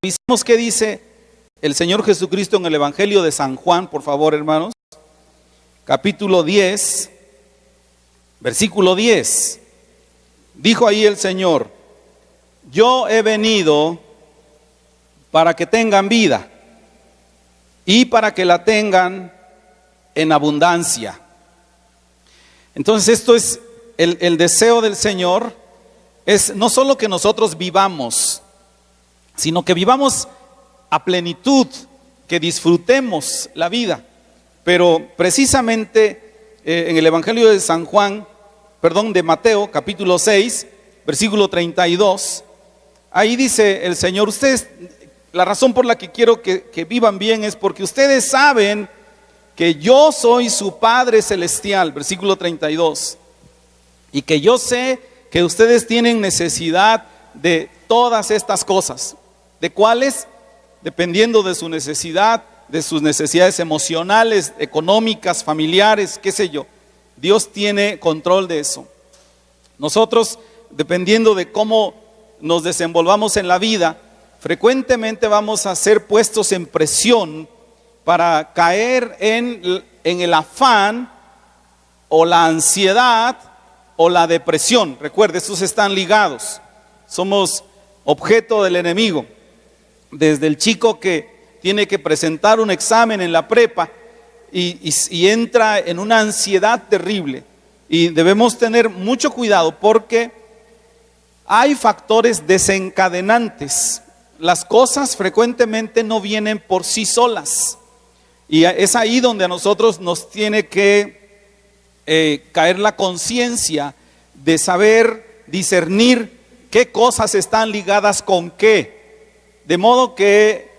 Revisemos qué dice el Señor Jesucristo en el Evangelio de San Juan, por favor, hermanos. Capítulo 10, versículo 10. Dijo ahí el Señor: yo he venido para que tengan vida y para que la tengan en abundancia. Entonces esto es el deseo del Señor, es no solo que nosotros vivamos, sino que vivamos a plenitud, que disfrutemos la vida. Pero precisamente en el Evangelio de de Mateo, capítulo 6, versículo 32, ahí dice el Señor: ustedes, la razón por la que quiero que vivan bien es porque ustedes saben que yo soy su Padre Celestial, versículo 32, y que yo sé que ustedes tienen necesidad de todas estas cosas. ¿De cuáles? Dependiendo de su necesidad, de sus necesidades emocionales, económicas, familiares, qué sé yo. Dios tiene control de eso. Nosotros, dependiendo de cómo nos desenvolvamos en la vida, frecuentemente vamos a ser puestos en presión para caer en el afán o la ansiedad o la depresión. Recuerde, estos están ligados. Somos objeto del enemigo. Desde el chico que tiene que presentar un examen en la prepa y entra en una ansiedad terrible. Y debemos tener mucho cuidado porque hay factores desencadenantes. Las cosas frecuentemente no vienen por sí solas. Y es ahí donde a nosotros nos tiene que caer la conciencia de saber discernir qué cosas están ligadas con qué. De modo que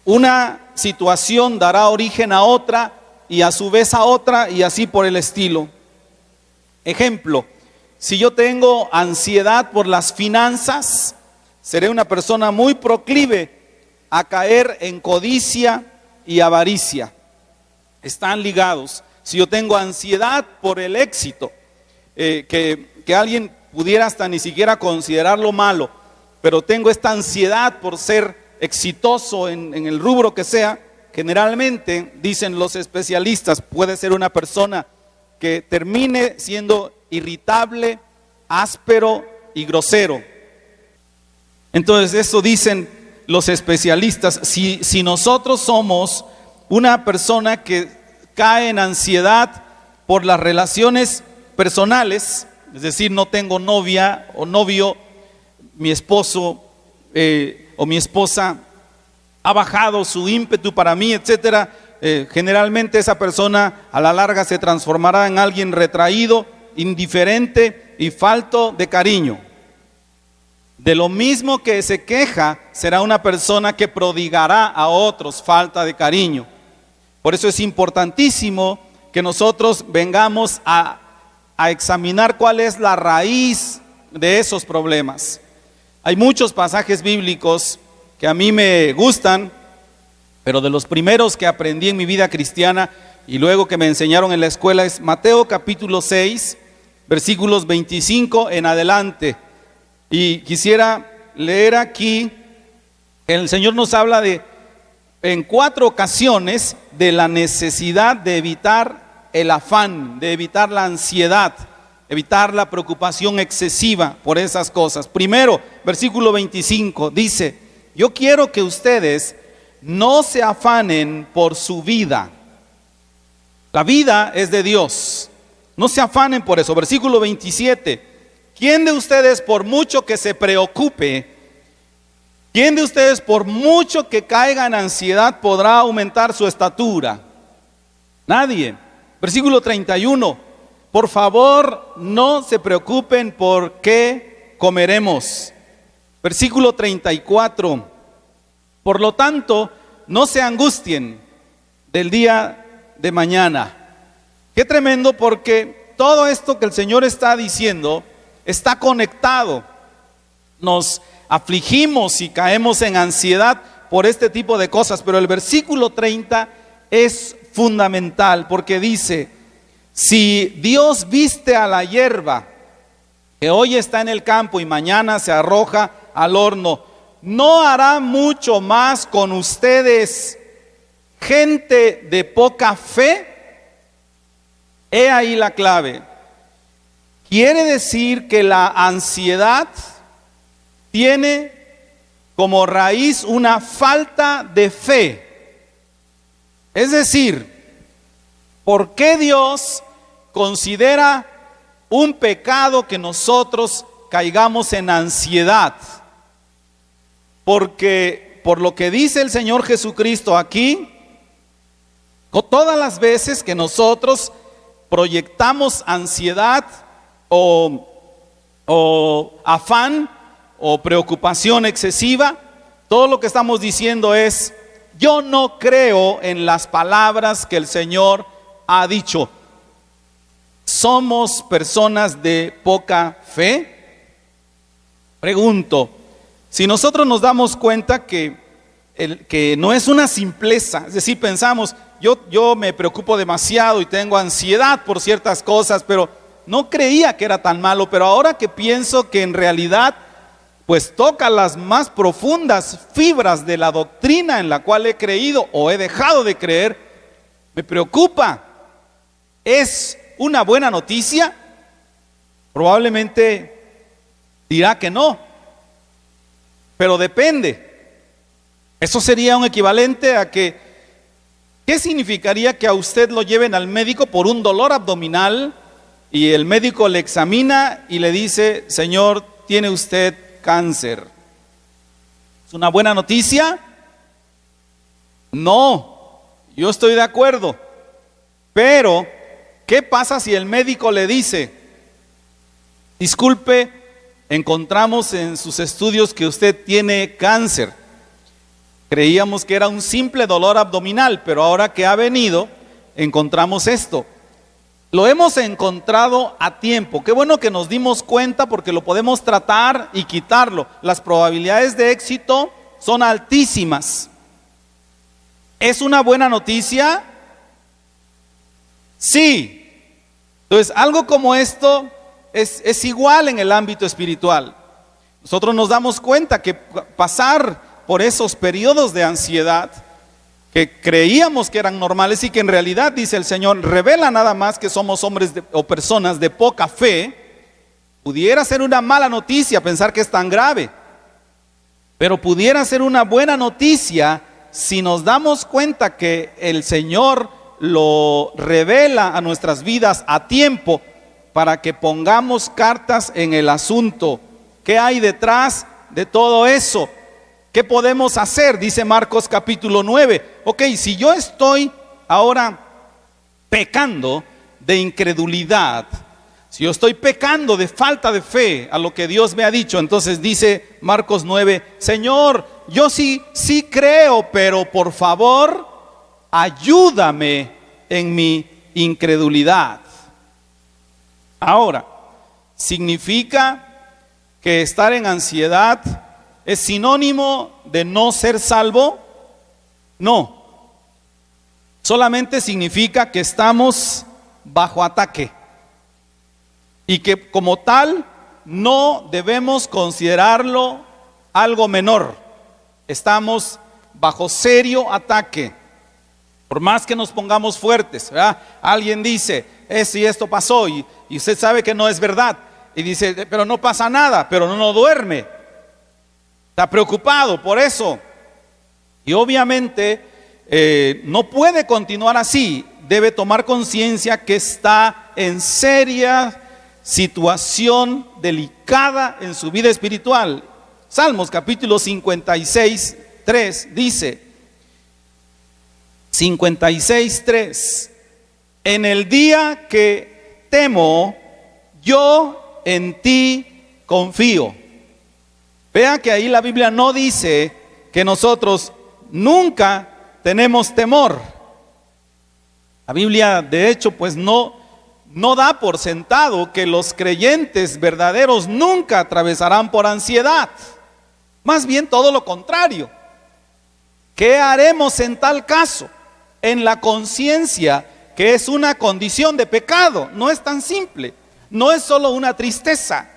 una situación dará origen a otra y a su vez a otra y así por el estilo. Ejemplo, si yo tengo ansiedad por las finanzas, seré una persona muy proclive a caer en codicia y avaricia. Están ligados. Si yo tengo ansiedad por el éxito, que alguien pudiera hasta ni siquiera considerarlo malo, pero tengo esta ansiedad por ser exitoso en el rubro que sea, generalmente, dicen los especialistas, puede ser una persona que termine siendo irritable, áspero y grosero. Entonces, eso dicen los especialistas. Si nosotros somos una persona que cae en ansiedad por las relaciones personales, es decir, no tengo novia o novio, mi esposo o mi esposa ha bajado su ímpetu para mí, etcétera, generalmente esa persona a la larga se transformará en alguien retraído, indiferente y falto de cariño. De lo mismo que se queja, será una persona que prodigará a otros falta de cariño. Por eso es importantísimo que nosotros vengamos a examinar cuál es la raíz de esos problemas. Hay muchos pasajes bíblicos que a mí me gustan, pero de los primeros que aprendí en mi vida cristiana y luego que me enseñaron en la escuela es Mateo capítulo 6, versículos 25 en adelante. Y quisiera leer aquí, el Señor nos habla en 4 ocasiones de la necesidad de evitar el afán, de evitar la ansiedad, evitar la preocupación excesiva por esas cosas. Primero, versículo 25, dice: yo quiero que ustedes no se afanen por su vida. La vida es de Dios, no se afanen por eso. Versículo 27, ¿quién de ustedes por mucho que se preocupe, quién de ustedes por mucho que caiga en ansiedad podrá aumentar su estatura? Nadie. Versículo 31, por favor no se preocupen por qué comeremos. Versículo 34, por lo tanto no se angustien del día de mañana. Qué tremendo, porque todo esto que el Señor está diciendo está conectado. Nos afligimos y caemos en ansiedad por este tipo de cosas, pero el versículo 30 es fundamental porque dice: si Dios viste a la hierba que hoy está en el campo y mañana se arroja al horno, ¿no hará mucho más con ustedes, gente de poca fe? He ahí la clave. Quiere decir que la ansiedad tiene como raíz una falta de fe. Es decir, ¿por qué Dios considera un pecado que nosotros caigamos en ansiedad? Porque por lo que dice el Señor Jesucristo aquí, todas las veces que nosotros proyectamos ansiedad o afán o preocupación excesiva, todo lo que estamos diciendo es: yo no creo en las palabras que el Señor ha dicho. ¿Somos personas de poca fe? Pregunto, si nosotros nos damos cuenta que no es una simpleza, es decir, pensamos, yo me preocupo demasiado y tengo ansiedad por ciertas cosas, pero no creía que era tan malo, pero ahora que pienso que en realidad pues toca las más profundas fibras de la doctrina en la cual he creído o he dejado de creer, me preocupa. ¿Es una buena noticia? Probablemente dirá que no, pero depende. Eso sería un equivalente a que, ¿qué significaría que a usted lo lleven al médico por un dolor abdominal y el médico le examina y le dice: señor, tiene usted cáncer? ¿Es una buena noticia? No, yo estoy de acuerdo. Pero, ¿qué pasa si el médico le dice: disculpe, encontramos en sus estudios que usted tiene cáncer? Creíamos que era un simple dolor abdominal, pero ahora que ha venido, encontramos esto. Lo hemos encontrado a tiempo. Qué bueno que nos dimos cuenta, porque lo podemos tratar y quitarlo. Las probabilidades de éxito son altísimas. ¿Es una buena noticia? Sí. Entonces, algo como esto es igual en el ámbito espiritual. Nosotros nos damos cuenta que pasar por esos periodos de ansiedad que creíamos que eran normales y que en realidad, dice el Señor, revela nada más que somos hombres o personas de poca fe, pudiera ser una mala noticia pensar que es tan grave, pero pudiera ser una buena noticia si nos damos cuenta que el Señor lo revela a nuestras vidas a tiempo, para que pongamos cartas en el asunto. ¿Qué hay detrás de todo eso? ¿Qué podemos hacer? Dice Marcos capítulo 9. Ok, si yo estoy ahora pecando de incredulidad, si yo estoy pecando de falta de fe a lo que Dios me ha dicho, entonces dice Marcos 9, Señor, yo sí creo, pero por favor, ayúdame en mi incredulidad. Ahora, ¿significa que estar en ansiedad es sinónimo de no ser salvo? No. Solamente significa que estamos bajo ataque y que como tal no debemos considerarlo algo menor. Estamos bajo serio ataque. Por más que nos pongamos fuertes, ¿verdad? Alguien dice, esto y esto pasó, y usted sabe que no es verdad. Y dice, pero no pasa nada, pero no duerme. Está preocupado por eso. Y obviamente no puede continuar así. Debe tomar conciencia que está en seria situación delicada en su vida espiritual. Salmos capítulo 56, 3 dice, 56, 3: en el día que temo, yo en ti confío. Vea que ahí la Biblia no dice que nosotros nunca tenemos temor. La Biblia, de hecho, pues no da por sentado que los creyentes verdaderos nunca atravesarán por ansiedad. Más bien todo lo contrario. ¿Qué haremos en tal caso? En la conciencia que es una condición de pecado. No es tan simple. No es solo una tristeza.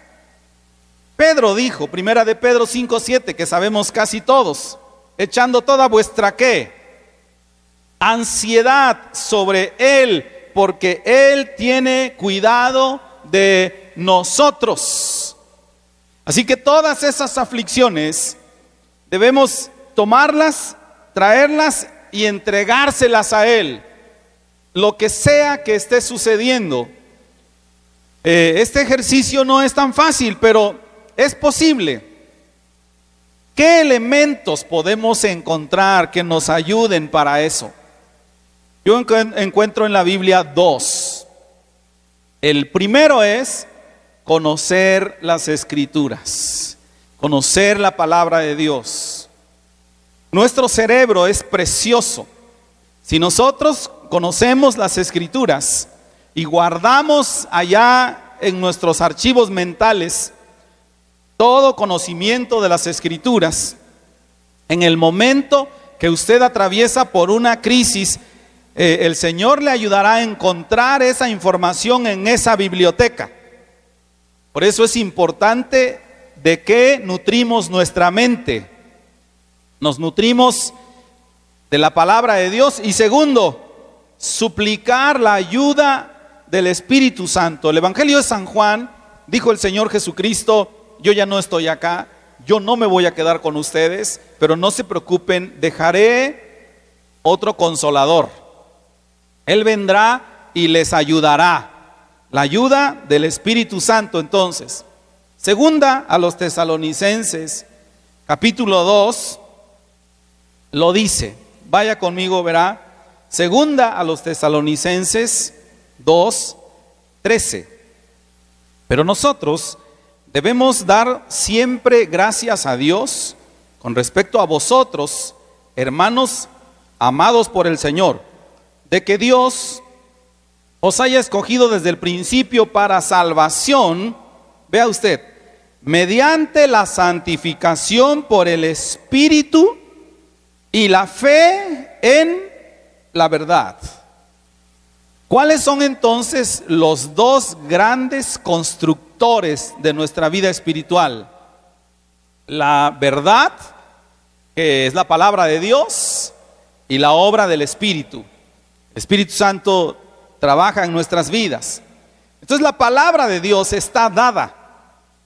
Pedro dijo, primera de Pedro 5:7, que sabemos casi todos, echando toda vuestra ¿qué? Ansiedad sobre Él, porque Él tiene cuidado de nosotros. Así que todas esas aflicciones debemos tomarlas, traerlas y entregárselas a Él. Lo que sea que esté sucediendo. Este ejercicio no es tan fácil, pero es posible. ¿Qué elementos podemos encontrar que nos ayuden para eso? Yo encuentro en la Biblia dos. El primero es conocer las Escrituras, conocer la palabra de Dios. Nuestro cerebro es precioso. Si nosotros conocemos las Escrituras y guardamos allá en nuestros archivos mentales todo conocimiento de las Escrituras, en el momento que usted atraviesa por una crisis, el Señor le ayudará a encontrar esa información en esa biblioteca. Por eso es importante de qué nutrimos nuestra mente. Nos nutrimos de la palabra de Dios. Y segundo, suplicar la ayuda del Espíritu Santo. El Evangelio de San Juan, dijo el Señor Jesucristo: yo ya no estoy acá, yo no me voy a quedar con ustedes, pero no se preocupen, dejaré otro consolador. Él vendrá y les ayudará. La ayuda del Espíritu Santo. Entonces, segunda a los Tesalonicenses, capítulo 2, lo dice. Vaya conmigo, verá. Segunda a los Tesalonicenses 2:13. Pero nosotros debemos dar siempre gracias a Dios con respecto a vosotros, hermanos amados por el Señor, de que Dios os haya escogido desde el principio para salvación, vea usted, mediante la santificación por el Espíritu y la fe en la verdad. ¿Cuáles son entonces los dos grandes constructores de nuestra vida espiritual? La verdad, que es la palabra de Dios, y la obra del Espíritu. El Espíritu Santo trabaja en nuestras vidas. Entonces la palabra de Dios está dada,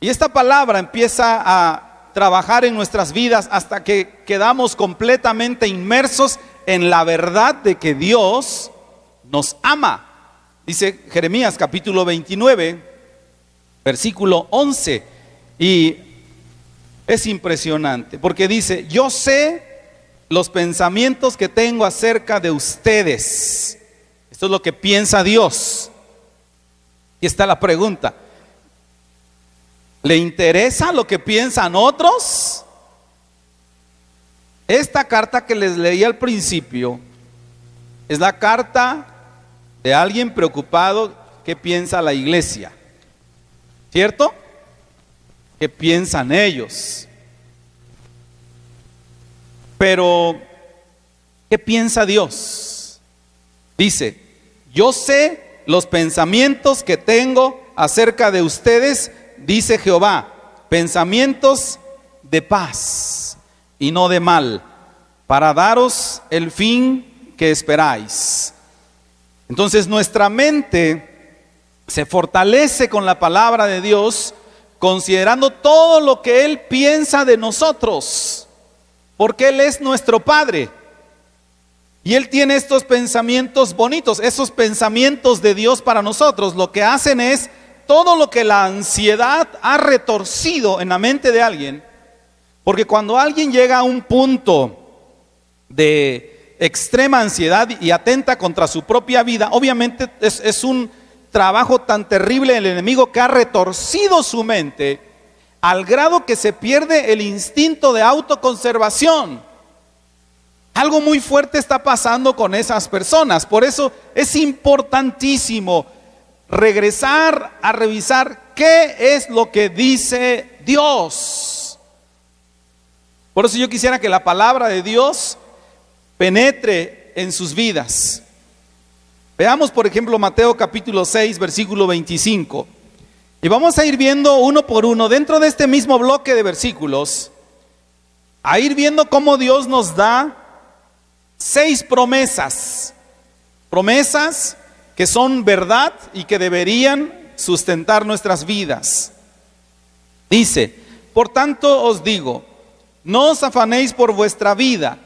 y esta palabra empieza a trabajar en nuestras vidas hasta que quedamos completamente inmersos en la verdad de que Dios nos ama. Dice Jeremías capítulo 29, versículo 11, y es impresionante porque dice: yo sé los pensamientos que tengo acerca de ustedes. Esto es lo que piensa Dios. Y está la pregunta: ¿le interesa lo que piensan otros? Esta carta que les leí al principio es la carta de alguien preocupado. ¿Qué piensa la iglesia? ¿Cierto? ¿Qué piensan ellos? Pero ¿qué piensa Dios? Dice: yo sé los pensamientos que tengo acerca de ustedes, dice Jehová, pensamientos de paz y no de mal, para daros el fin que esperáis. Entonces nuestra mente se fortalece con la palabra de Dios, considerando todo lo que Él piensa de nosotros, porque Él es nuestro Padre. Y Él tiene estos pensamientos bonitos, esos pensamientos de Dios para nosotros. Lo que hacen es todo lo que la ansiedad ha retorcido en la mente de alguien. Porque cuando alguien llega a un punto de extrema ansiedad y atenta contra su propia vida, obviamente es un trabajo tan terrible del enemigo que ha retorcido su mente al grado que se pierde el instinto de autoconservación. Algo muy fuerte está pasando con esas personas. Por eso es importantísimo regresar a revisar qué es lo que dice Dios. Por eso yo quisiera que la palabra de Dios penetre en sus vidas. Veamos por ejemplo Mateo capítulo 6 versículo 25. Y vamos a ir viendo uno por uno, dentro de este mismo bloque de versículos, a ir viendo cómo Dios nos da 6 promesas. Promesas que son verdad y que deberían sustentar nuestras vidas. Dice: por tanto os digo, no os afanéis por vuestra vida,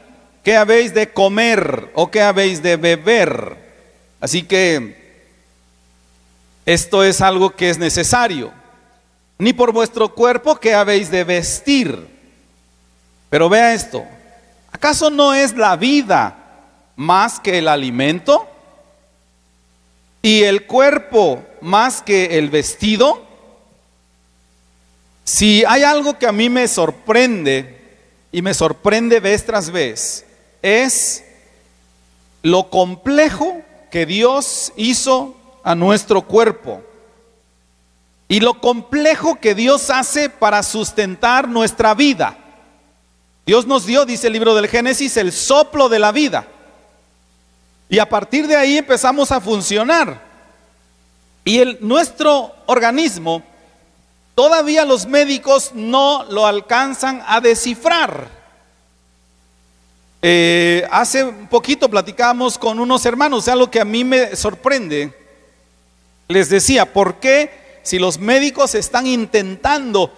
qué habéis de comer o qué habéis de beber. Así que esto es algo que es necesario. Ni por vuestro cuerpo, qué habéis de vestir. Pero vea esto: ¿acaso no es la vida más que el alimento? ¿Y el cuerpo más que el vestido? Si hay algo que a mí me sorprende, y me sorprende vez tras vez, es lo complejo que Dios hizo a nuestro cuerpo y lo complejo que Dios hace para sustentar nuestra vida. Dios nos dio, dice el libro del Génesis, el soplo de la vida, y a partir de ahí empezamos a funcionar. Y nuestro organismo, todavía los médicos no lo alcanzan a descifrar. Hace un poquito platicábamos con unos hermanos, algo que a mí me sorprende. Les decía, ¿por qué si los médicos están intentando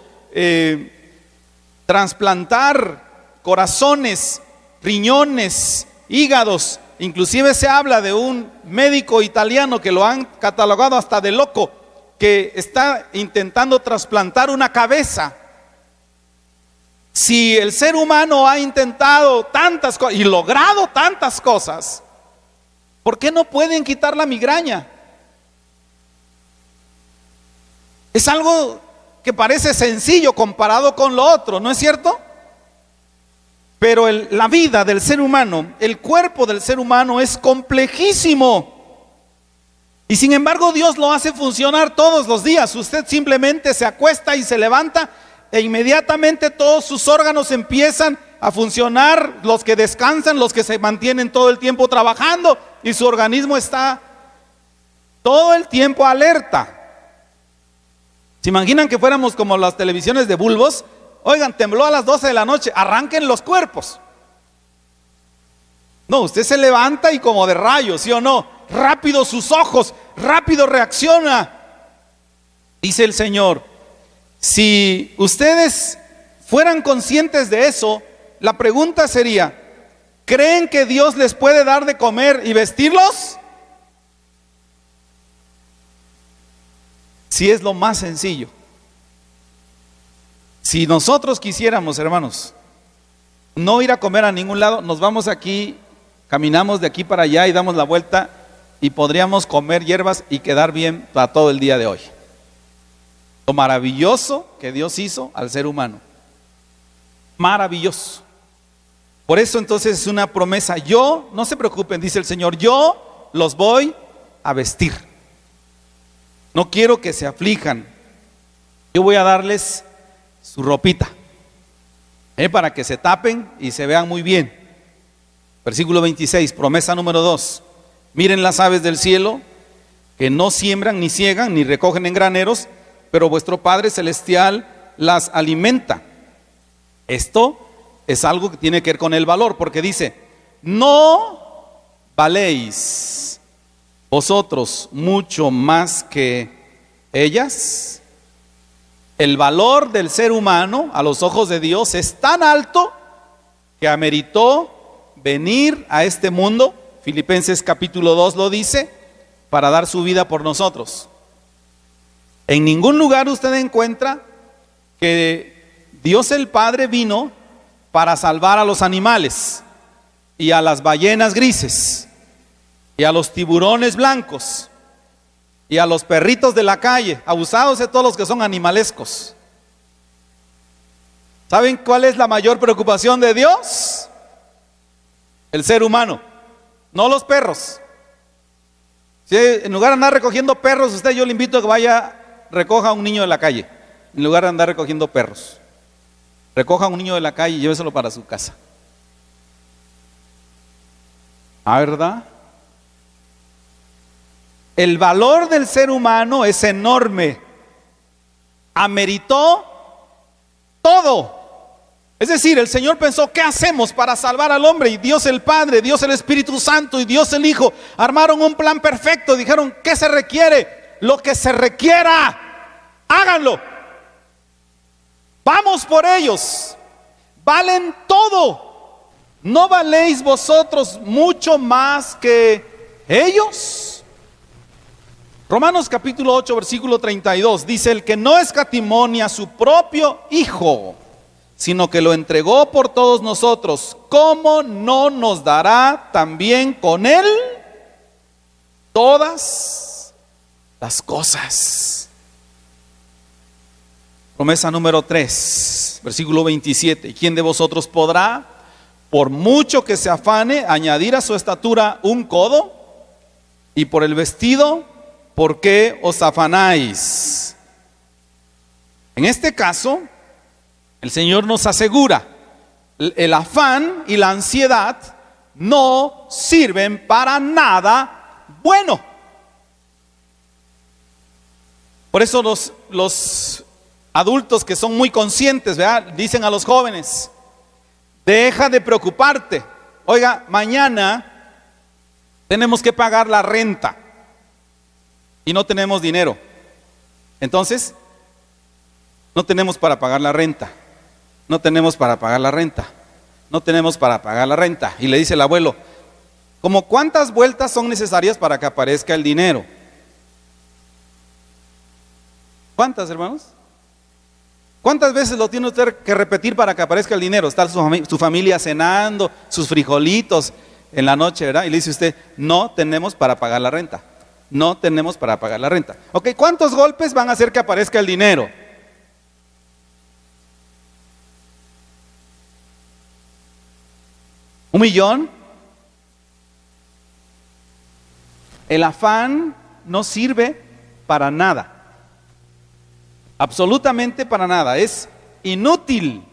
trasplantar corazones, riñones, hígados? Inclusive se habla de un médico italiano que lo han catalogado hasta de loco, que está intentando trasplantar una cabeza. Si el ser humano ha intentado tantas cosas y logrado tantas cosas, ¿por qué no pueden quitar la migraña? Es algo que parece sencillo comparado con lo otro, ¿no es cierto? Pero la vida del ser humano, el cuerpo del ser humano es complejísimo. Y sin embargo Dios lo hace funcionar todos los días. Usted simplemente se acuesta y se levanta e inmediatamente todos sus órganos empiezan a funcionar, los que descansan, los que se mantienen todo el tiempo trabajando, y su organismo está todo el tiempo alerta. ¿Se imaginan que fuéramos como las televisiones de bulbos? Oigan, tembló a las 12 de la noche, arranquen los cuerpos. No, usted se levanta y como de rayos, ¿sí o no? Rápido sus ojos, rápido reacciona. Dice el Señor, si ustedes fueran conscientes de eso, la pregunta sería, ¿creen que Dios les puede dar de comer y vestirlos? Si es lo más sencillo. Si nosotros quisiéramos, hermanos, no ir a comer a ningún lado, nos vamos aquí, caminamos de aquí para allá y damos la vuelta y podríamos comer hierbas y quedar bien para todo el día de hoy. Lo maravilloso que Dios hizo al ser humano. Maravilloso. Por eso entonces es una promesa. Yo, no se preocupen, dice el Señor, yo los voy a vestir. No quiero que se aflijan. Yo voy a darles su ropita, para que se tapen y se vean muy bien. Versículo 26, promesa número 2. Miren las aves del cielo, que no siembran, ni ciegan, ni recogen en graneros, pero vuestro Padre Celestial las alimenta. Esto es algo que tiene que ver con el valor, porque dice, ¿no valéis vosotros mucho más que ellas? El valor del ser humano a los ojos de Dios es tan alto que ameritó venir a este mundo. Filipenses capítulo 2 lo dice, para dar su vida por nosotros. En ningún lugar usted encuentra que Dios el Padre vino para salvar a los animales y a las ballenas grises y a los tiburones blancos y a los perritos de la calle, abusados de todos los que son animalescos. ¿Saben cuál es la mayor preocupación de Dios? El ser humano, no los perros. Si en lugar de andar recogiendo perros, yo le invito a que vaya, recoja a un niño de la calle, en lugar de andar recogiendo perros. Recoja a un niño de la calle y lléveselo para su casa. ¿Ah, verdad? El valor del ser humano es enorme. ameritó todo. Es decir, el Señor pensó, ¿qué hacemos para salvar al hombre? Y Dios el Padre, Dios el Espíritu Santo y Dios el Hijo armaron un plan perfecto. Dijeron, ¿qué se requiere? Lo que se requiera, háganlo. Vamos por ellos. Valen todo. ¿No valéis vosotros mucho más que ellos? Romanos capítulo 8, versículo 32 dice, el que no escatimó ni a su propio Hijo, sino que lo entregó por todos nosotros, ¿cómo no nos dará también con él todas las cosas? Promesa número 3, versículo 27. ¿Quién de vosotros podrá, por mucho que se afane, añadir a su estatura un codo? Y por el vestido, ¿por qué os afanáis? En este caso, el Señor nos asegura, el afán y la ansiedad no sirven para nada bueno. Por eso los adultos que son muy conscientes, ¿verdad?, dicen a los jóvenes, deja de preocuparte. Oiga, mañana tenemos que pagar la renta y no tenemos dinero. Entonces, no tenemos para pagar la renta. No tenemos para pagar la renta. No tenemos para pagar la renta. Y le dice el abuelo, ¿cómo cuántas vueltas son necesarias para que aparezca el dinero? ¿Cuántas, hermanos? ¿Cuántas veces lo tiene usted que repetir para que aparezca el dinero? Está su familia cenando, sus frijolitos en la noche, ¿verdad? Y le dice usted, no tenemos para pagar la renta. No tenemos para pagar la renta. Ok, ¿cuántos golpes van a hacer que aparezca el dinero? ¿1 millón? El afán no sirve para nada. Absolutamente para nada. Es inútil.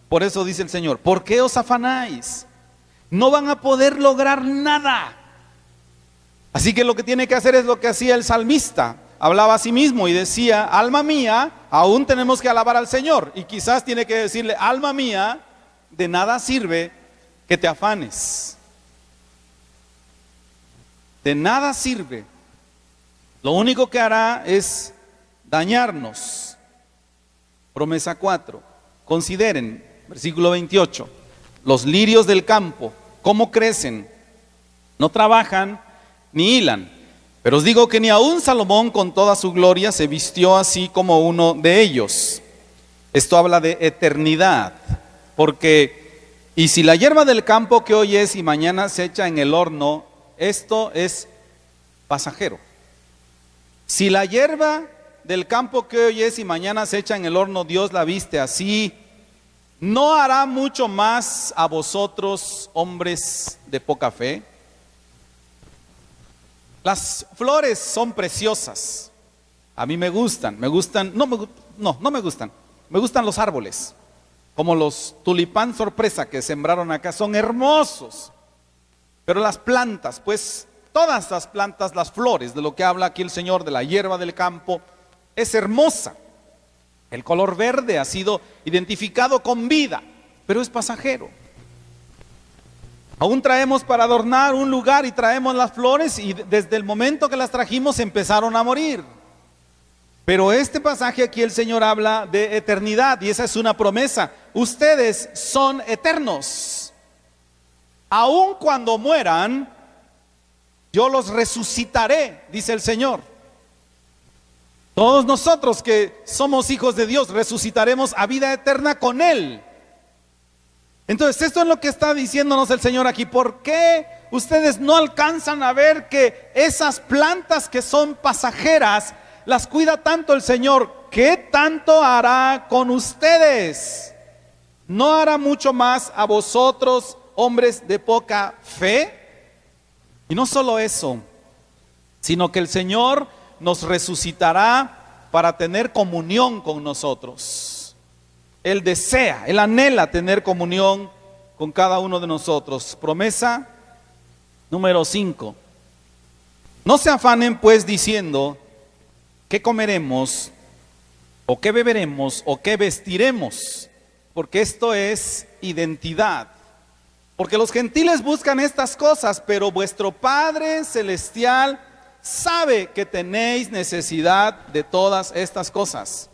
Por eso dice el Señor, ¿por qué os afanáis? No van a poder lograr nada. Así que lo que tiene que hacer es lo que hacía el salmista. Hablaba a sí mismo y decía, alma mía, aún tenemos que alabar al Señor. Y quizás tiene que decirle, alma mía, de nada sirve que te afanes. De nada sirve. Lo único que hará es dañarnos. Promesa 4. Consideren, versículo 28. Los lirios del campo, ¿cómo crecen? No trabajan ni hilan. Pero os digo que ni aun Salomón con toda su gloria se vistió así como uno de ellos. Esto habla de eternidad. Porque, y si la hierba del campo que hoy es y mañana se echa en el horno, esto es pasajero. Si la hierba del campo que hoy es y mañana se echa en el horno, Dios la viste así, ¿no hará mucho más a vosotros, hombres de poca fe? Las flores son preciosas. A mí me gustan, no me gustan. Me gustan los árboles, como los tulipán sorpresa que sembraron acá, son hermosos. Pero las plantas, pues todas las plantas, las flores, de lo que habla aquí el Señor, de la hierba del campo, es hermosa. El color verde ha sido identificado con vida, pero es pasajero. Aún traemos para adornar un lugar y traemos las flores y desde el momento que las trajimos empezaron a morir. Pero este pasaje aquí el Señor habla de eternidad y esa es una promesa. Ustedes son eternos. Aun cuando mueran, yo los resucitaré, dice el Señor. Todos nosotros que somos hijos de Dios resucitaremos a vida eterna con Él. Entonces esto es lo que está diciéndonos el Señor aquí. ¿Por qué ustedes no alcanzan a ver que esas plantas que son pasajeras las cuida tanto el Señor? ¿Qué tanto hará con ustedes? ¿No hará mucho más a vosotros, hombres de poca fe? Y no solo eso, sino que el Señor nos resucitará para tener comunión con nosotros. Él desea, Él anhela tener comunión con cada uno de nosotros. Promesa número 5. No se afanen pues diciendo, ¿qué comeremos? o qué beberemos, o qué vestiremos, porque esto es identidad. Porque los gentiles buscan estas cosas, pero vuestro Padre Celestial sabe que tenéis necesidad de todas estas cosas.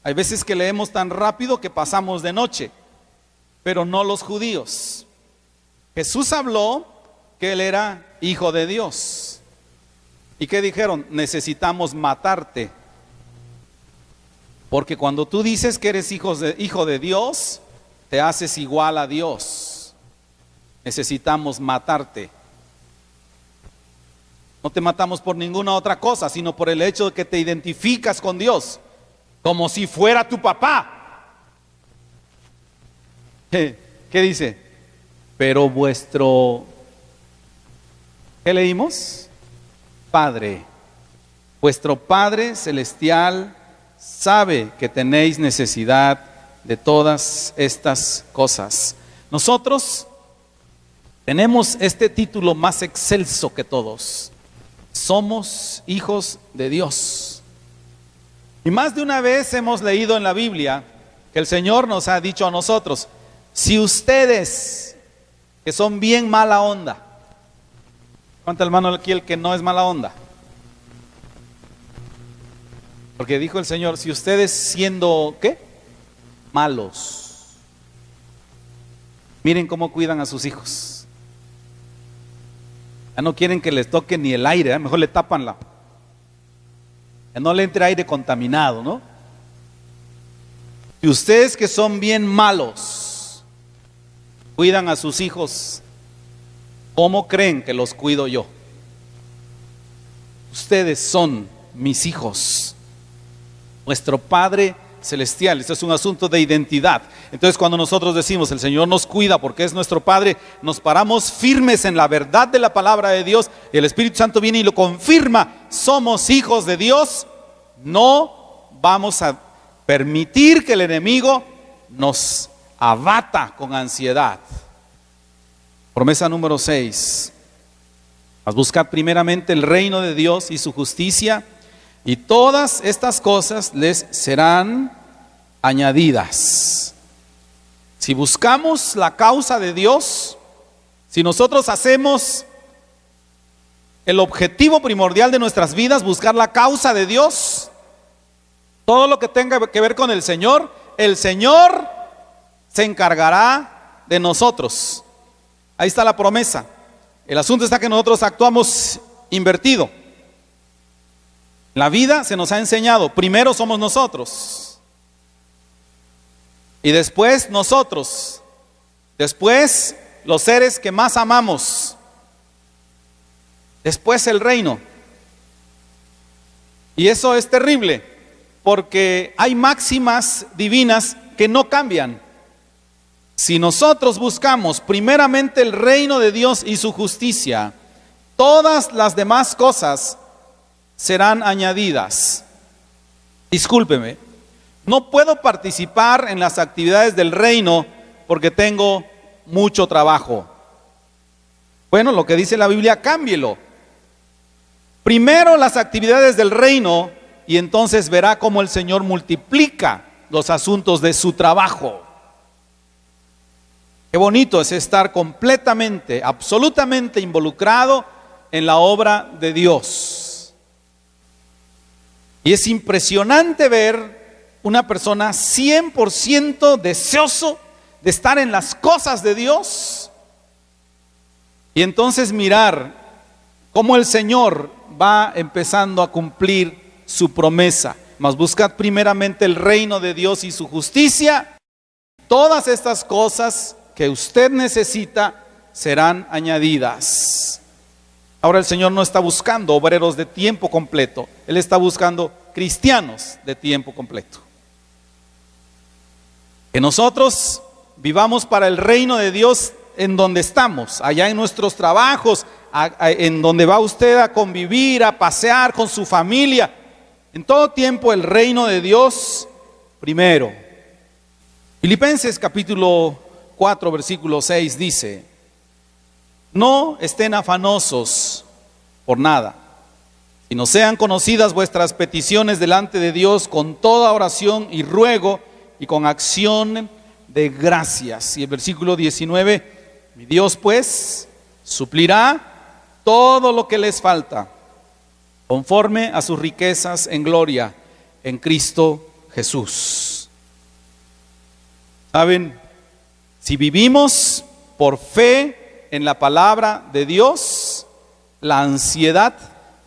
Hay veces que leemos tan rápido que pasamos de noche, pero no los judíos. Jesús habló que Él era hijo de Dios. ¿Y qué dijeron? Necesitamos matarte. Porque cuando tú dices que eres hijo de Dios, te haces igual a Dios. Necesitamos matarte. No te matamos por ninguna otra cosa, sino por el hecho de que te identificas con Dios, como si fuera tu papá. ¿Qué dice? Pero vuestro, ¿qué leímos? Padre, vuestro Padre Celestial sabe que tenéis necesidad de todas estas cosas. Nosotros tenemos este título más excelso que todos. Somos hijos de Dios. Y más de una vez hemos leído en la Biblia que el Señor nos ha dicho a nosotros: si ustedes, que son bien mala onda, levanta la mano aquí el que no es mala onda. Porque dijo el Señor: si ustedes siendo, ¿qué? Malos, miren cómo cuidan a sus hijos. Ya no quieren que les toque ni el aire, mejor le tapan ya no le entre aire contaminado, ¿no? Si ustedes que son bien malos cuidan a sus hijos, ¿cómo creen que los cuido yo? Ustedes son mis hijos. Nuestro Padre Celestial. Esto es un asunto de identidad. Entonces, cuando nosotros decimos el Señor nos cuida porque es nuestro Padre, nos paramos firmes en la verdad de la palabra de Dios, y el Espíritu Santo viene y lo confirma: somos hijos de Dios. No vamos a permitir que el enemigo nos abata con ansiedad. Promesa número 6: buscad primeramente el reino de Dios y su justicia, y todas estas cosas les serán añadidas. Si buscamos la causa de Dios, si nosotros hacemos el objetivo primordial de nuestras vidas, buscar la causa de Dios, todo lo que tenga que ver con el Señor se encargará de nosotros. Ahí está la promesa. El asunto está que nosotros actuamos invertido. La vida se nos ha enseñado: primero somos nosotros, y después nosotros, después los seres que más amamos, después el reino. Y eso es terrible, porque hay máximas divinas que no cambian. Si nosotros buscamos primeramente el reino de Dios y su justicia, todas las demás cosas serán añadidas. Discúlpeme, no puedo participar en las actividades del reino porque tengo mucho trabajo. Bueno, lo que dice la Biblia, cámbielo. Primero las actividades del reino, y entonces verá cómo el Señor multiplica los asuntos de su trabajo. Qué bonito es estar completamente, absolutamente involucrado en la obra de Dios. Y es impresionante ver una persona 100% deseoso de estar en las cosas de Dios, y entonces mirar cómo el Señor va empezando a cumplir su promesa. Mas buscad primeramente el reino de Dios y su justicia, todas estas cosas que usted necesita serán añadidas. Ahora el Señor no está buscando obreros de tiempo completo, Él está buscando cristianos de tiempo completo. Que nosotros vivamos para el reino de Dios en donde estamos, allá en nuestros trabajos, en donde va usted a convivir, a pasear con su familia. En todo tiempo el reino de Dios primero. Filipenses capítulo 4 versículo 6 dice: no estén afanosos por nada, y no sean conocidas vuestras peticiones delante de Dios con toda oración y ruego y con acción de gracias. Y el versículo 19, mi Dios pues suplirá todo lo que les falta, conforme a sus riquezas en gloria en Cristo Jesús. ¿Saben? Si vivimos por fe en la palabra de Dios, la ansiedad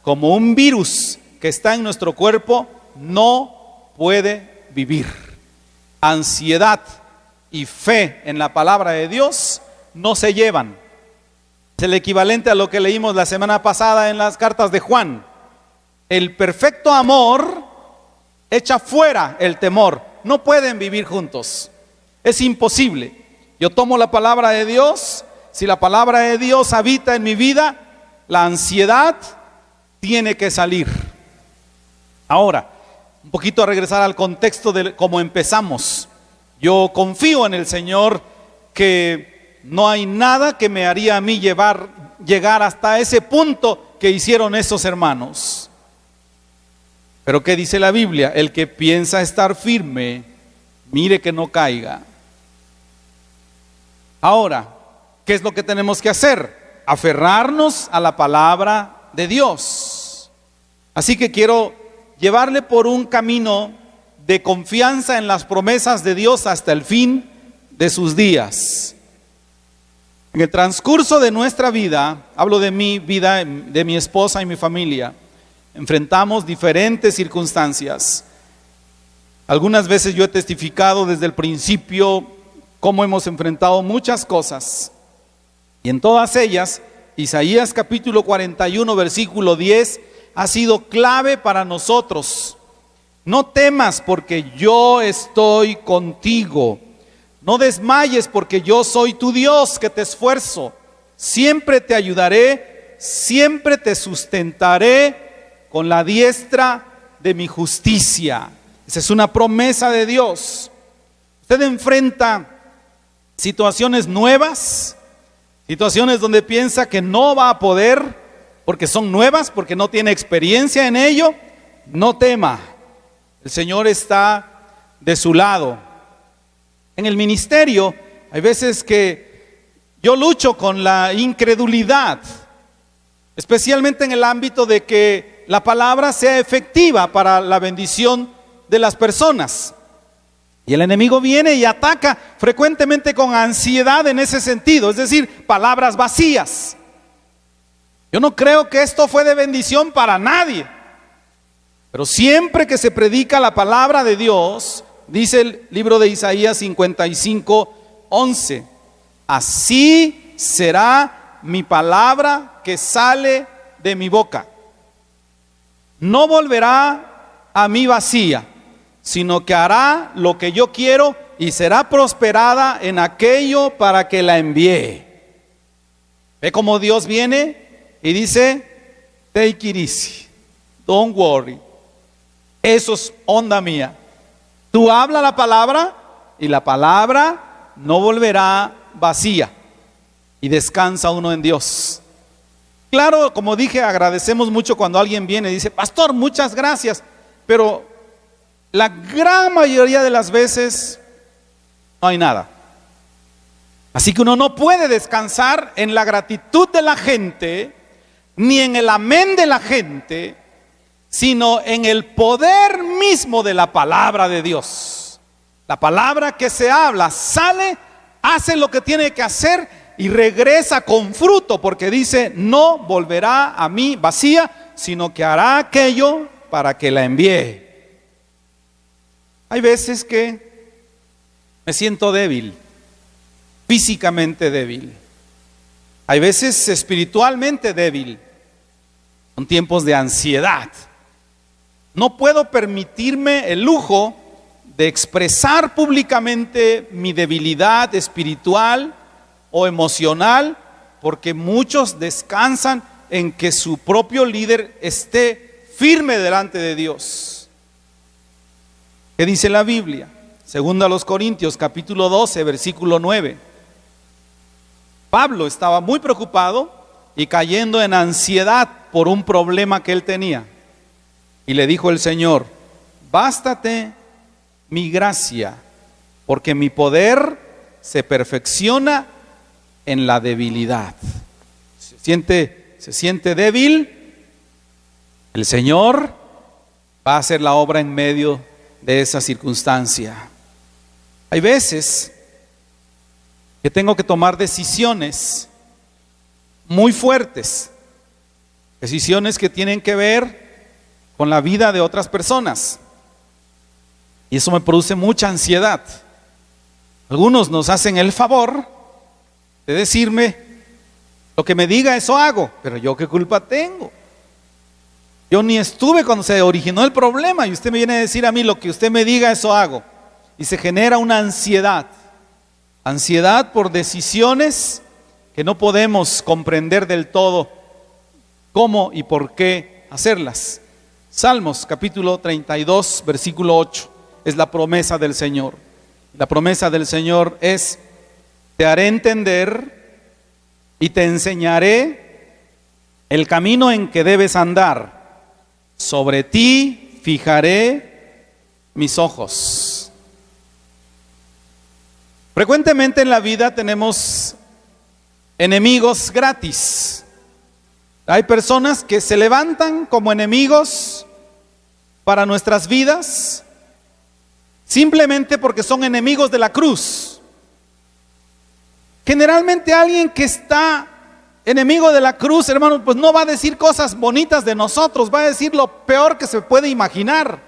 como un virus que está en nuestro cuerpo no puede vivir. Ansiedad y fe en la palabra de Dios no se llevan. Es el equivalente a lo que leímos la semana pasada en las cartas de Juan. El perfecto amor echa fuera el temor. No pueden vivir juntos. Es imposible. Yo tomo la palabra de Dios. Si la palabra de Dios habita en mi vida, la ansiedad tiene que salir. Ahora, un poquito a regresar al contexto de cómo empezamos. Yo confío en el Señor que no hay nada que me haría a mí llegar hasta ese punto que hicieron esos hermanos. Pero ¿qué dice la Biblia? El que piensa estar firme, mire que no caiga. Ahora, ¿qué es lo que tenemos que hacer? Aferrarnos a la palabra de Dios. Así que quiero llevarle por un camino de confianza en las promesas de Dios hasta el fin de sus días. En el transcurso de nuestra vida, hablo de mi vida, de mi esposa y mi familia, enfrentamos diferentes circunstancias. Algunas veces yo he testificado desde el principio cómo hemos enfrentado muchas cosas. Y en todas ellas, Isaías capítulo 41, versículo 10, ha sido clave para nosotros. No temas porque yo estoy contigo. No desmayes porque yo soy tu Dios que te esfuerzo. Siempre te ayudaré, siempre te sustentaré con la diestra de mi justicia. Esa es una promesa de Dios. Usted enfrenta situaciones nuevas, situaciones donde piensa que no va a poder porque son nuevas, porque no tiene experiencia en ello. No tema, el Señor está de su lado. En el ministerio hay veces que yo lucho con la incredulidad, especialmente en el ámbito de que la palabra sea efectiva para la bendición de las personas. Y el enemigo viene y ataca frecuentemente con ansiedad en ese sentido, es decir, palabras vacías. Yo no creo que esto fue de bendición para nadie, pero siempre que se predica la palabra de Dios, dice el libro de Isaías 55, 11, así será mi palabra que sale de mi boca. No volverá a mí vacía, sino que hará lo que yo quiero y será prosperada en aquello para que la envíe. ¿Ve cómo Dios viene y dice, take it easy, don't worry? Eso es onda mía. Tú habla la palabra y la palabra no volverá vacía, y descansa uno en Dios. Claro, como dije, agradecemos mucho cuando alguien viene y dice, pastor, muchas gracias, pero la gran mayoría de las veces no hay nada. Así que uno no puede descansar en la gratitud de la gente, ni en el amén de la gente, sino en el poder mismo de la palabra de Dios. La palabra que se habla sale, hace lo que tiene que hacer y regresa con fruto, porque dice, no volverá a mí vacía, sino que hará aquello para que la envíe. Hay veces que me siento débil, físicamente débil. Hay veces espiritualmente débil. Son tiempos de ansiedad. No puedo permitirme el lujo de expresar públicamente mi debilidad espiritual o emocional, porque muchos descansan en que su propio líder esté firme delante de Dios. ¿Qué dice la Biblia? Segunda a los Corintios, capítulo 12, versículo 9. Pablo estaba muy preocupado y cayendo en ansiedad por un problema que él tenía. Y le dijo el Señor: bástate mi gracia, porque mi poder se perfecciona en la debilidad. Se siente débil, el Señor va a hacer la obra en medio de esa circunstancia. Hay veces que tengo que tomar decisiones muy fuertes, decisiones que tienen que ver con la vida de otras personas, y eso me produce mucha ansiedad. Algunos nos hacen el favor de decirme: lo que me diga eso hago, pero yo qué culpa tengo. Yo ni estuve cuando se originó el problema y usted me viene a decir a mí: lo que usted me diga eso hago. Y se genera una ansiedad por decisiones que no podemos comprender del todo cómo y por qué hacerlas. Salmos capítulo 32 versículo 8 es la promesa del Señor. La promesa del Señor es: te haré entender y te enseñaré el camino en que debes andar. Sobre ti fijaré mis ojos. Frecuentemente en la vida tenemos enemigos gratis. Hay personas que se levantan como enemigos para nuestras vidas simplemente porque son enemigos de la cruz. Generalmente alguien que está enemigo de la cruz, hermanos, pues no va a decir cosas bonitas de nosotros, va a decir lo peor que se puede imaginar.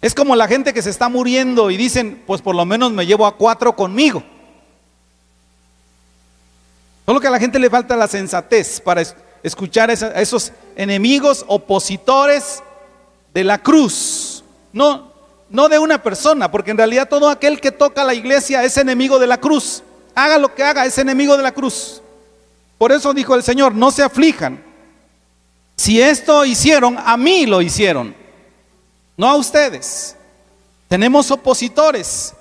Es como la gente que se está muriendo y dicen: pues por lo menos me llevo a 4 conmigo. Solo que a la gente le falta la sensatez para escuchar a esos enemigos opositores de la cruz. No de una persona, porque en realidad todo aquel que toca la iglesia es enemigo de la cruz. Haga lo que haga, es enemigo de la cruz. Por eso dijo el Señor: no se aflijan. Si esto hicieron, a mí lo hicieron, no a ustedes. Tenemos opositores,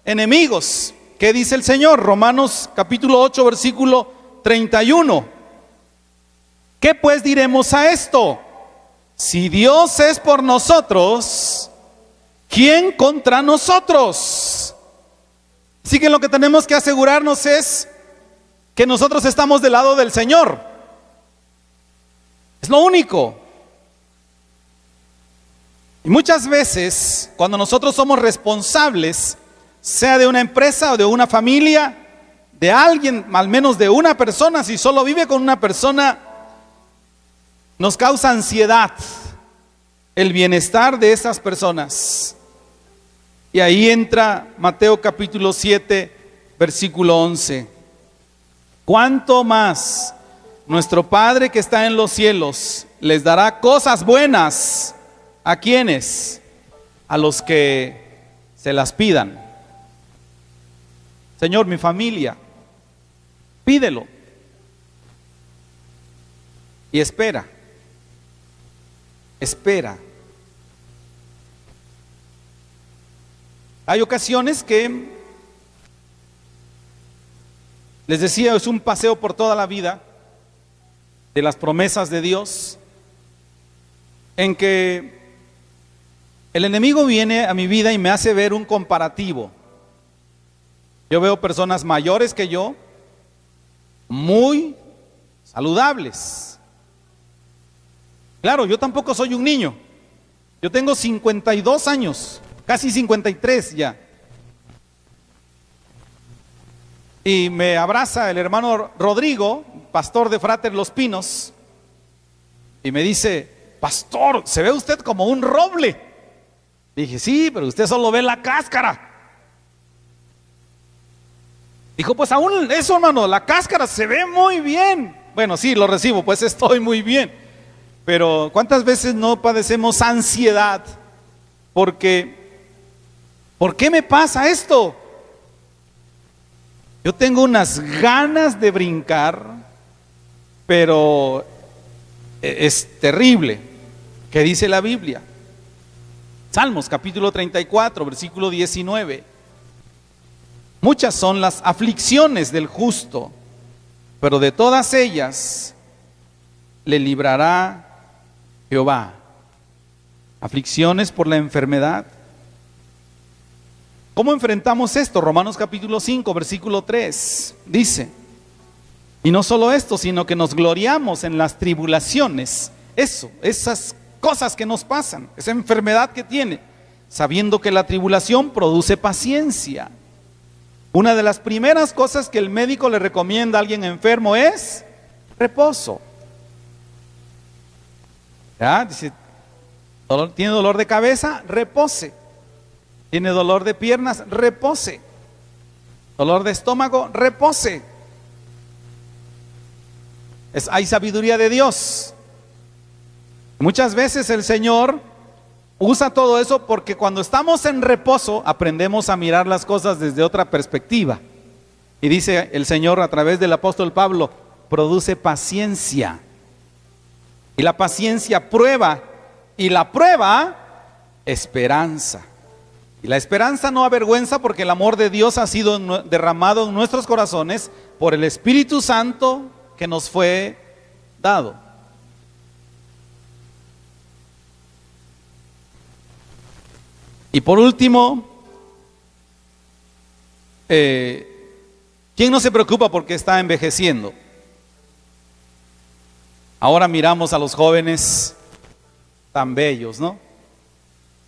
enemigos. ¿Qué dice el Señor? Romanos capítulo 8 versículo 31. ¿Qué pues diremos a esto? Si Dios es por nosotros, ¿quién contra nosotros? Así que lo que tenemos que asegurarnos es que nosotros estamos del lado del Señor. Es lo único. Y muchas veces, cuando nosotros somos responsables, sea de una empresa o de una familia, de alguien, al menos de una persona, si solo vive con una persona, nos causa ansiedad el bienestar de esas personas. Y ahí entra Mateo capítulo 7, versículo 11. ¿Cuánto más nuestro Padre que está en los cielos les dará cosas buenas? ¿A quiénes? A los que se las pidan. Señor, mi familia, pídelo y espera. Hay ocasiones que, les decía, es un paseo por toda la vida de las promesas de Dios, en que el enemigo viene a mi vida y me hace ver un comparativo. Yo veo personas mayores que yo, muy saludables. Claro, yo tampoco soy un niño. Yo tengo 52 años, casi 53 ya. Y me abraza el hermano Rodrigo, pastor de Frater Los Pinos, y me dice: pastor, se ve usted como un roble. Dije: sí, pero usted solo ve la cáscara. Dijo: pues aún eso, hermano, la cáscara se ve muy bien. Bueno, sí, lo recibo, pues estoy muy bien. Pero ¿cuántas veces no padecemos ansiedad? Porque, ¿por qué me pasa esto? Yo tengo unas ganas de brincar, pero es terrible. ¿Qué dice la Biblia? Salmos capítulo 34, versículo 19. Muchas son las aflicciones del justo, pero de todas ellas le librará Jehová. aflicciones por la enfermedad. ¿Cómo enfrentamos esto? Romanos capítulo 5, versículo 3, dice: y no solo esto, sino que nos gloriamos en las tribulaciones. Esas cosas que nos pasan, esa enfermedad que tiene, sabiendo que la tribulación produce paciencia. Una de las primeras cosas que el médico le recomienda a alguien enfermo es reposo. ¿Ya? Dice, ¿tiene dolor de cabeza? Repose. ¿Tiene dolor de piernas? Repose. ¿Dolor de estómago? Repose. Hay sabiduría de Dios. Muchas veces el Señor usa todo eso porque cuando estamos en reposo aprendemos a mirar las cosas desde otra perspectiva. Y dice el Señor a través del apóstol Pablo, produce paciencia. Y la paciencia prueba, y la prueba, esperanza. Y la esperanza no avergüenza porque el amor de Dios ha sido derramado en nuestros corazones por el Espíritu Santo que nos fue dado. Y por último, ¿quién no se preocupa porque está envejeciendo? Ahora miramos a los jóvenes tan bellos, ¿no?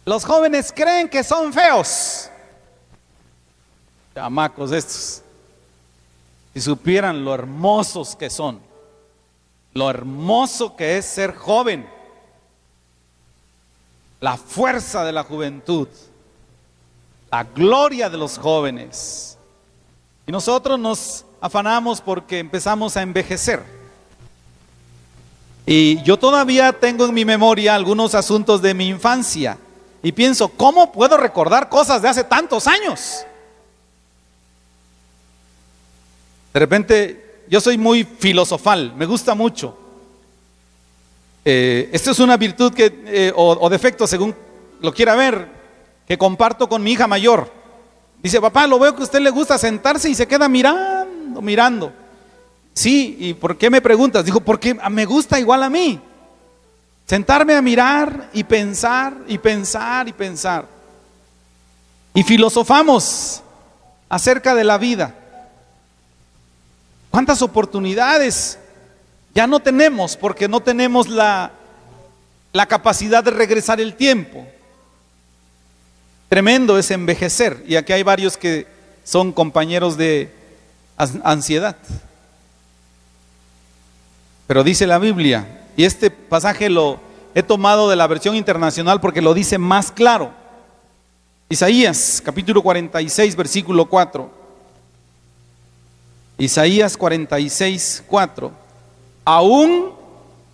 Los jóvenes creen que son feos. Chamacos estos. Si supieran lo hermosos que son, lo hermoso que es ser joven, la fuerza de la juventud, la gloria de los jóvenes. Y nosotros nos afanamos porque empezamos a envejecer. Y yo todavía tengo en mi memoria algunos asuntos de mi infancia y pienso, ¿cómo puedo recordar cosas de hace tantos años? De repente, yo soy muy filosofal, me gusta mucho. Esto es una virtud que, o defecto, según lo quiera ver, que comparto con mi hija mayor. Dice, papá, lo veo que a usted le gusta sentarse y se queda mirando. Sí, ¿y por qué me preguntas? Dijo, porque me gusta igual a mí. Sentarme a mirar y pensar y pensar y pensar. Y filosofamos acerca de la vida. ¿Cuántas oportunidades ya no tenemos porque no tenemos la capacidad de regresar el tiempo? Tremendo es envejecer. Y aquí hay varios que son compañeros de ansiedad. Pero dice la Biblia, y este pasaje lo he tomado de la versión internacional porque lo dice más claro. Isaías capítulo 46 versículo 4. Isaías 46, 4. Aún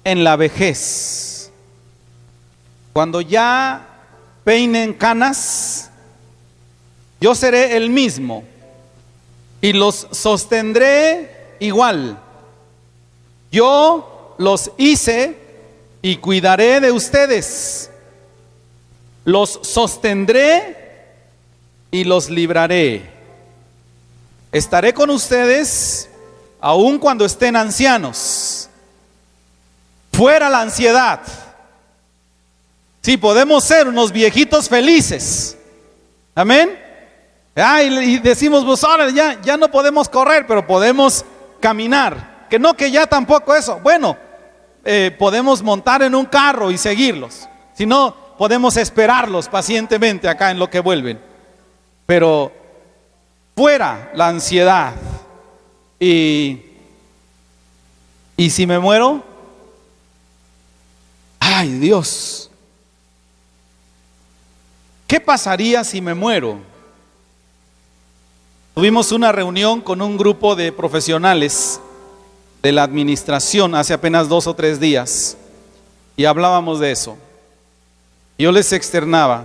en la vejez, cuando ya peinen canas, yo seré el mismo y los sostendré igual. Yo los hice y cuidaré de ustedes. Los sostendré y los libraré. Estaré con ustedes aun cuando estén ancianos. Fuera la ansiedad. Sí, podemos ser unos viejitos felices. Amén. Y decimos, pues ahora ya no podemos correr, pero podemos caminar. Que ya tampoco eso. Bueno, podemos montar en un carro y seguirlos. Si no, podemos esperarlos pacientemente acá en lo que vuelven. Pero fuera la ansiedad. Y si me muero, ay Dios, ¿qué pasaría si me muero? Tuvimos una reunión con un grupo de profesionales de la administración hace apenas 2 o 3 días y hablábamos de eso. Yo les externaba,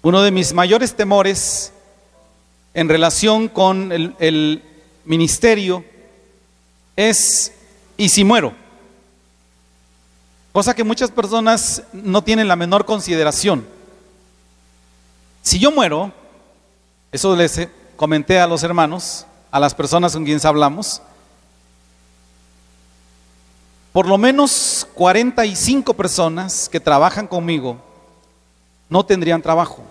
uno de mis mayores temores en relación con el ministerio es, ¿y si muero? Cosa que muchas personas no tienen la menor consideración. Si yo muero, eso les comenté a los hermanos, a las personas con quienes hablamos, por lo menos 45 personas que trabajan conmigo no tendrían trabajo.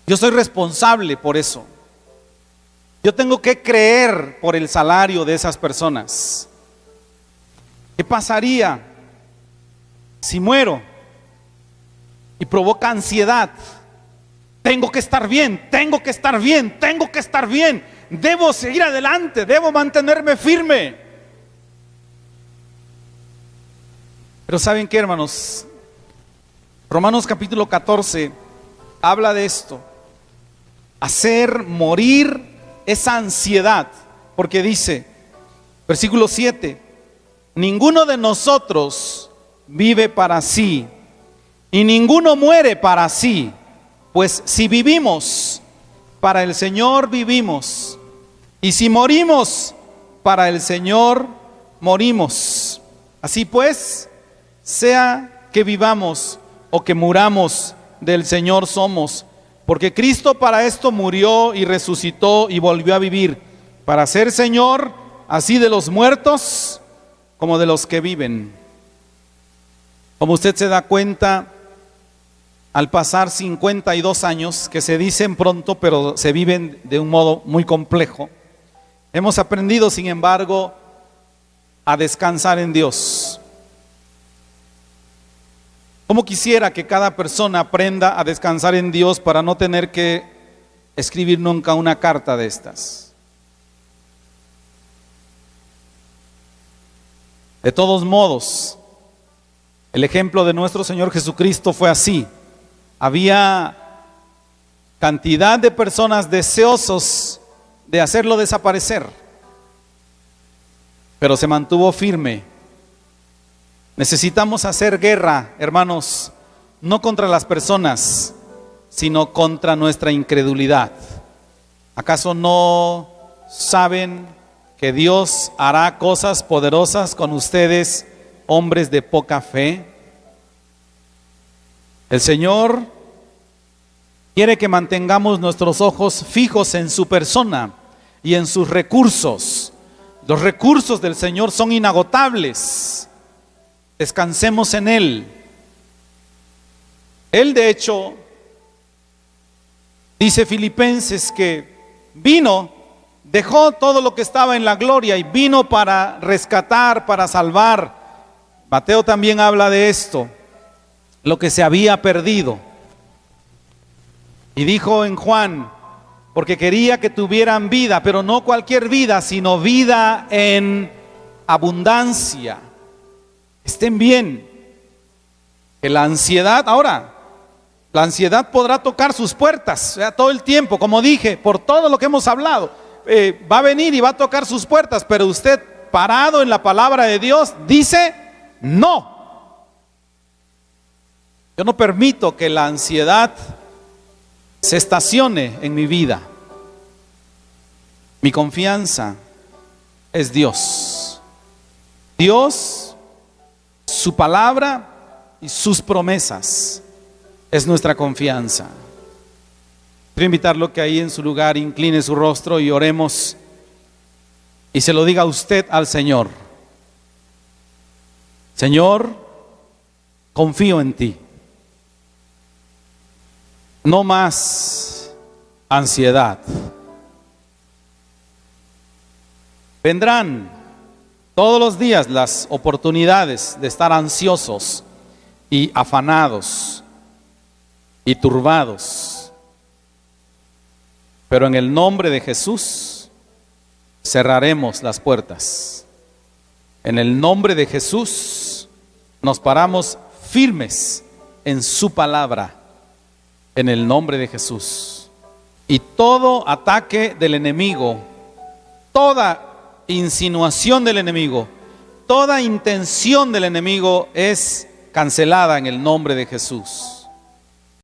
Yo soy responsable por eso. Yo tengo que creer por el salario de esas personas. ¿Qué pasaría si muero y provoca ansiedad? Tengo que estar bien, tengo que estar bien, tengo que estar bien. Debo seguir adelante, debo mantenerme firme. Pero ¿saben qué, hermanos? Romanos capítulo 14 habla de esto. Hacer morir esa ansiedad. Porque dice, versículo 7, ninguno de nosotros vive para sí, y ninguno muere para sí. Pues si vivimos, para el Señor vivimos, y si morimos, para el Señor morimos. Así pues, sea que vivamos o que muramos, del Señor somos. Porque Cristo para esto murió y resucitó y volvió a vivir, para ser Señor, así de los muertos como de los que viven. Como usted se da cuenta, al pasar 52 años, que se dicen pronto, pero se viven de un modo muy complejo, hemos aprendido, sin embargo, a descansar en Dios. Como quisiera que cada persona aprenda a descansar en Dios para no tener que escribir nunca una carta de estas. De todos modos, el ejemplo de nuestro Señor Jesucristo fue así. Había cantidad de personas deseosos de hacerlo desaparecer, pero se mantuvo firme. Necesitamos hacer guerra, hermanos, no contra las personas, sino contra nuestra incredulidad. ¿Acaso no saben que Dios hará cosas poderosas con ustedes, hombres de poca fe? El Señor quiere que mantengamos nuestros ojos fijos en su persona y en sus recursos. Los recursos del Señor son inagotables. Descansemos en Él. Él, de hecho, dice Filipenses que vino, dejó todo lo que estaba en la gloria y vino para rescatar, para salvar. Mateo también habla de esto, lo que se había perdido. Y dijo en Juan, porque quería que tuvieran vida, pero no cualquier vida, sino vida en abundancia. Estén bien. Que la ansiedad, ahora, la ansiedad podrá tocar sus puertas, todo el tiempo, como dije, por todo lo que hemos hablado, va a venir y va a tocar sus puertas, pero usted, parado en la palabra de Dios, dice no. Yo no permito que la ansiedad se estacione en mi vida. Mi confianza es Dios. Dios, su palabra y sus promesas es nuestra confianza. Quiero invitarlo que ahí en su lugar incline su rostro y oremos y se lo diga usted al Señor. Señor, confío en ti. No más ansiedad. Vendrán todos los días las oportunidades de estar ansiosos y afanados y turbados. Pero en el nombre de Jesús cerraremos las puertas. En el nombre de Jesús nos paramos firmes en su palabra. En el nombre de Jesús. Y todo ataque del enemigo, toda insinuación del enemigo, toda intención del enemigo es cancelada en el nombre de Jesús.